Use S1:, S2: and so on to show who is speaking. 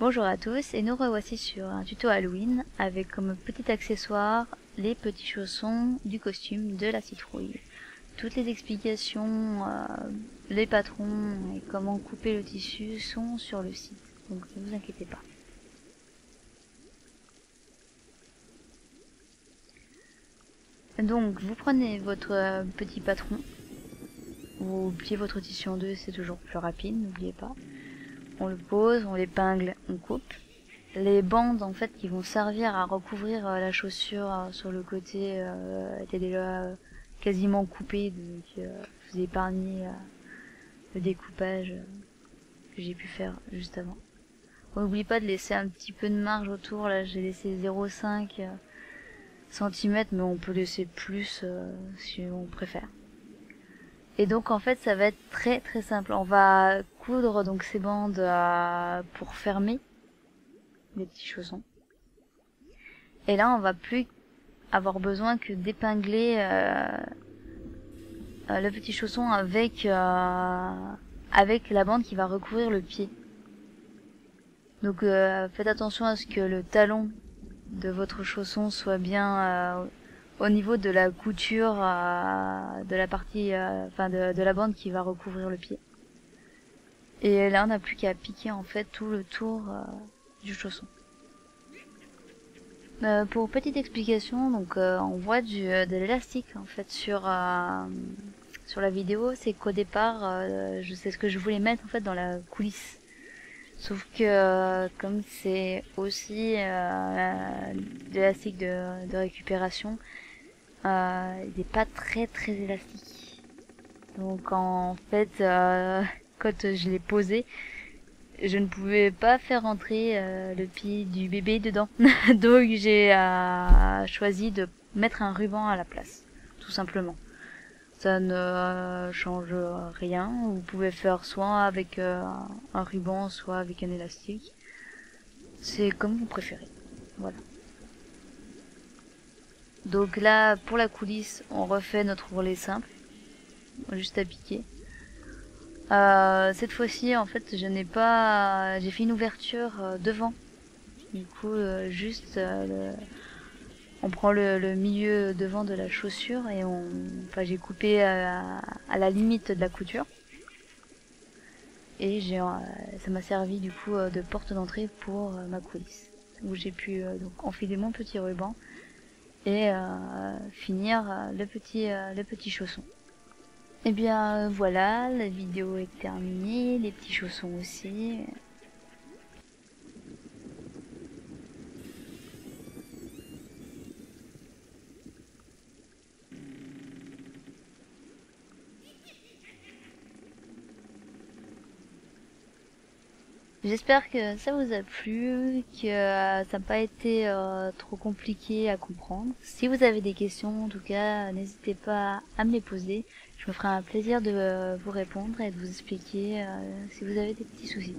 S1: Bonjour à tous et nous revoici sur un tuto Halloween avec comme petit accessoire les petits chaussons du costume de la citrouille. Toutes les explications, les patrons et comment couper le tissu sont sur le site, donc ne vous inquiétez pas. Donc vous prenez votre petit patron, vous pliez votre tissu en deux, c'est toujours plus rapide, n'oubliez pas. On le pose, on l'épingle, on coupe. Les bandes en fait qui vont servir à recouvrir la chaussure sur le côté étaient déjà quasiment coupées, donc je vous ai épargné le découpage que j'ai pu faire juste avant. On n'oublie pas de laisser un petit peu de marge autour, là j'ai laissé 0,5 cm, mais on peut laisser plus si on préfère. Et donc en fait ça va être très très simple. On va coudre donc ces bandes pour fermer les petits chaussons. Et là on va plus avoir besoin que d'épingler le petit chausson avec la bande qui va recouvrir le pied. Donc faites attention à ce que le talon de votre chausson soit bien au niveau de la couture de la partie de la bande qui va recouvrir le pied. Et là on n'a plus qu'à piquer en fait tout le tour du chausson. Pour petite explication, donc on voit de l'élastique en fait sur la vidéo, c'est qu'au départ je sais ce que je voulais mettre en fait dans la coulisse. Sauf que comme c'est aussi de l'élastique de récupération, il n'est pas très très élastique. Donc en fait quand je l'ai posé, je ne pouvais pas faire rentrer le pied du bébé dedans. Donc j'ai choisi de mettre un ruban à la place, tout simplement. Ça ne change rien. Vous pouvez faire soit avec un ruban, soit avec un élastique. C'est comme vous préférez. Voilà. Donc là, pour la coulisse, on refait notre ourlet simple, juste à piquer. Cette fois-ci, en fait, j'ai fait une ouverture devant. Du coup, on prend le milieu devant de la chaussure et j'ai coupé à la limite de la couture. Et ça m'a servi du coup de porte d'entrée pour ma coulisse, où j'ai pu donc enfiler mon petit ruban et finir le petit chausson. Et bien voilà, la vidéo est terminée, les petits chaussons aussi. J'espère que ça vous a plu, que ça n'a pas été trop compliqué à comprendre. Si vous avez des questions, en tout cas, n'hésitez pas à me les poser. Je me ferai un plaisir de vous répondre et de vous expliquer si vous avez des petits soucis.